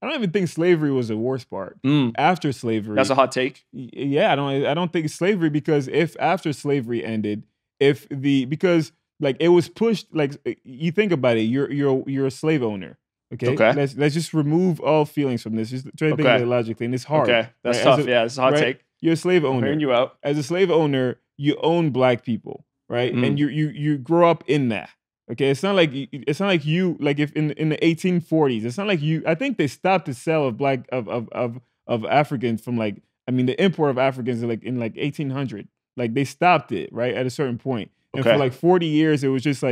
I don't even think slavery was the worst part. After slavery, that's a hot take. Yeah, I don't think slavery, because if after slavery ended, because like it was pushed, like you think about it, you're a slave owner. Okay. Let's just remove all feelings from this. Just try to think of it logically, and it's hard. Okay, that's tough. Yeah, it's a hot take. You're a slave owner. I'm hearing you out. As a slave owner, you own black people, right? And you grow up in that. Okay, it's not like you like if in the 1840s, it's not like you. I think they stopped the sale of black of Africans from like, I mean, the import of Africans like in like 1800. Like they stopped it right at a certain point, and for like 40 years it was just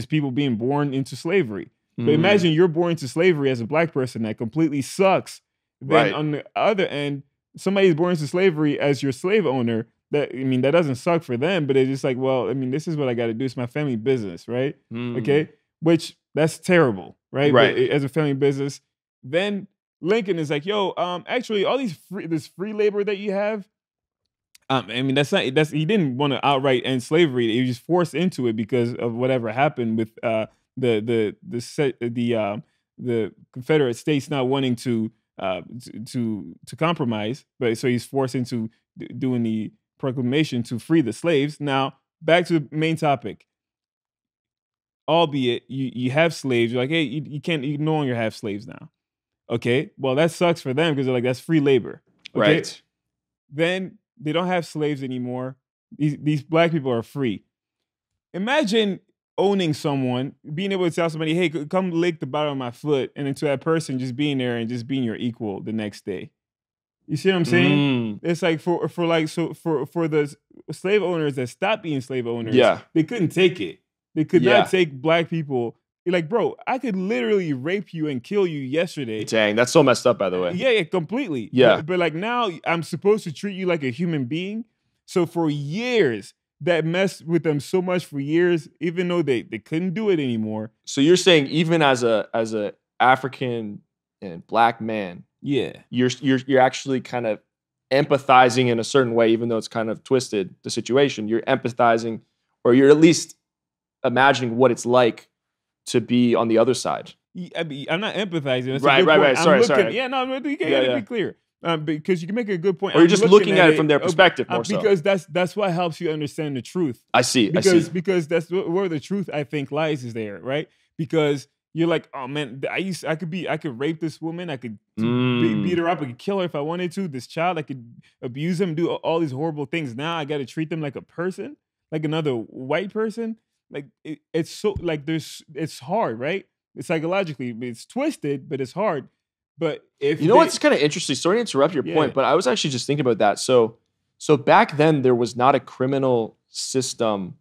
people being born into slavery. But imagine you're born into slavery as a black person, that completely sucks. Then on the other end, somebody's born into slavery as your slave owner. That doesn't suck for them, but it's just like, well, I mean, this is what I got to do. It's my family business, right? Okay, which that's terrible, right? Right. But as a family business, then Lincoln is like, yo, actually, all this free labor that you have, I mean, he didn't want to outright end slavery. He was just forced into it because of whatever happened with the Confederate States not wanting to compromise, but so he's forced into doing the proclamation to free the slaves. Now, back to the main topic. Albeit you have slaves, you're like, hey, you no longer have slaves now. Okay, well that sucks for them because they're like, that's free labor. Okay? Right. Then they don't have slaves anymore. These black people are free. Imagine owning someone, being able to tell somebody, hey, come lick the bottom of my foot, and then to that person just being there and just being your equal the next day. You see what I'm saying? It's like for the slave owners that stopped being slave owners, they couldn't take it. They could not take black people. You're like, bro, I could literally rape you and kill you yesterday. Dang, that's so messed up, by the way. Yeah, completely. Yeah. But like now I'm supposed to treat you like a human being. So for years, that messed with them so much for years, even though they couldn't do it anymore. So you're saying even as a African and black man, you're actually kind of empathizing in a certain way, even though it's kind of twisted the situation. You're empathizing, or you're at least imagining what it's like to be on the other side. I mean, I'm not empathizing. That's right. Sorry. Yeah, no, you gotta be clear. Because you can make a good point. Or you're just looking at it from their perspective more so. Because that's what helps you understand the truth. I see. Because that's where the truth, I think, lies is there, right? Because you're like, oh man, I could rape this woman, I could beat her up, I could kill her if I wanted to. This child, I could abuse him, do all these horrible things. Now I got to treat them like a person, like another white person. Like it's so like it's hard, right? It's psychologically, it's twisted, but it's hard. But if you know what's kind of interesting, sorry to interrupt your point, but I was actually just thinking about that. So back then there was not a criminal system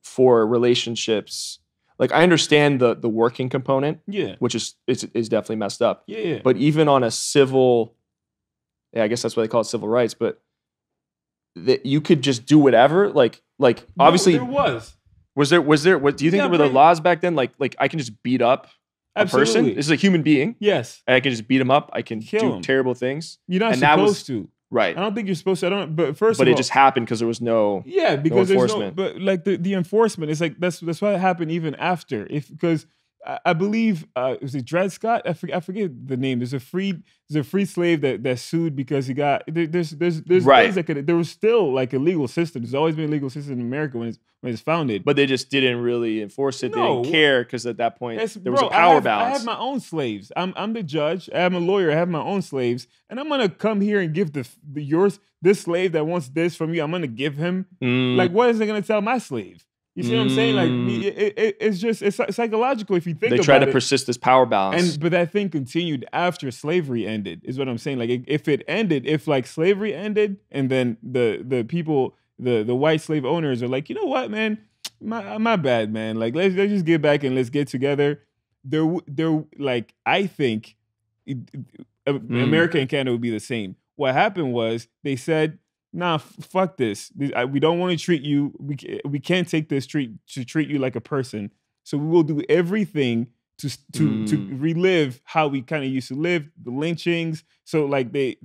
for relationships. Like I understand the working component, which is definitely messed up. Yeah. But even on a civil, I guess that's what they call it, civil rights. But that you could just do whatever. Like obviously there was. Was there? What do you think there were the laws back then? Like I can just beat up a person. This is a human being. Yes. And I can just beat him up. I can do terrible things. You're not supposed to. Right. I don't think you're supposed to. But But it just happened because there was no. Yeah, because no there's enforcement. but like the enforcement is like that's what happened even after. Because I believe was it Dred Scott? I forget the name. There's a free slave that sued because he got there's things that could. There was still like a legal system. There's always been a legal system in America when it's founded. But they just didn't really enforce it. They didn't care because at that point there was a power power balance. I have my own slaves. I'm the judge. I'm a lawyer. I have my own slaves, and I'm gonna come here and give this slave that wants this from you. I'm gonna give him like what is it gonna tell my slave? You see what I'm saying? Like it's psychological if you think about it. They try to persist this power balance. But that thing continued after slavery ended, is what I'm saying. Like if like slavery ended and then the people, the white slave owners are like, you know what, man, my bad, man. Like let's just get back and let's get together. They're like, I think America and Canada would be the same. What happened was they said, nah, fuck this. We don't want to treat you. We can't take this to treat you like a person. So we will do everything to relive how we kind of used to live, the lynchings. So like they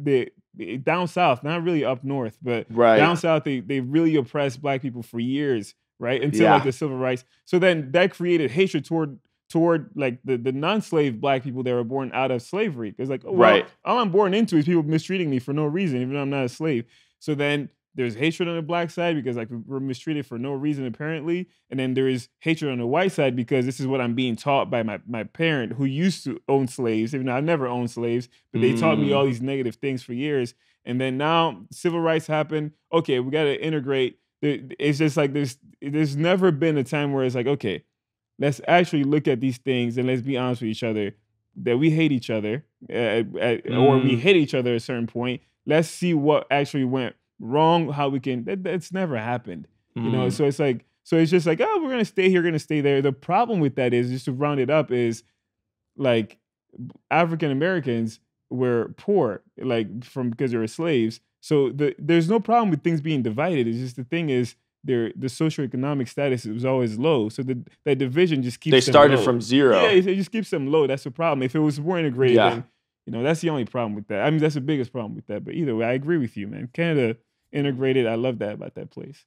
down south, not really up north, but down south, they really oppressed black people for years, right? Until like the civil rights. So then that created hatred toward toward like the non-slave black people that were born out of slavery. Because like, oh, well, Right. all I'm born into is people mistreating me for no reason, even though I'm not a slave. So then there's hatred on the black side because like we're mistreated for no reason apparently, and then there is hatred on the white side because this is what I'm being taught by my parent who used to own slaves. Even though I never owned slaves, but they taught me all these negative things for years. And then now civil rights happen. Okay, we got to integrate. It's just like there's never been a time where it's like, okay, let's actually look at these things and let's be honest with each other that we hate each other or we hate each other at a certain point. Let's see what actually went wrong, how we can, that's never happened, you know? So it's like, so it's just like, oh, we're going to stay here, going to stay there. The problem with that is, just to round it up, is like African-Americans were poor, like because they were slaves. So there's no problem with things being divided. It's just the thing is, the socioeconomic status was always low. So that division just keeps they them started low. from zero. Yeah, it just keeps them low. That's the problem. If it was more integrated, Yeah. then, you know, that's the only problem with that. I mean, that's the biggest problem with that. But either way, I agree with you, man. Canada integrated. I love that about that place.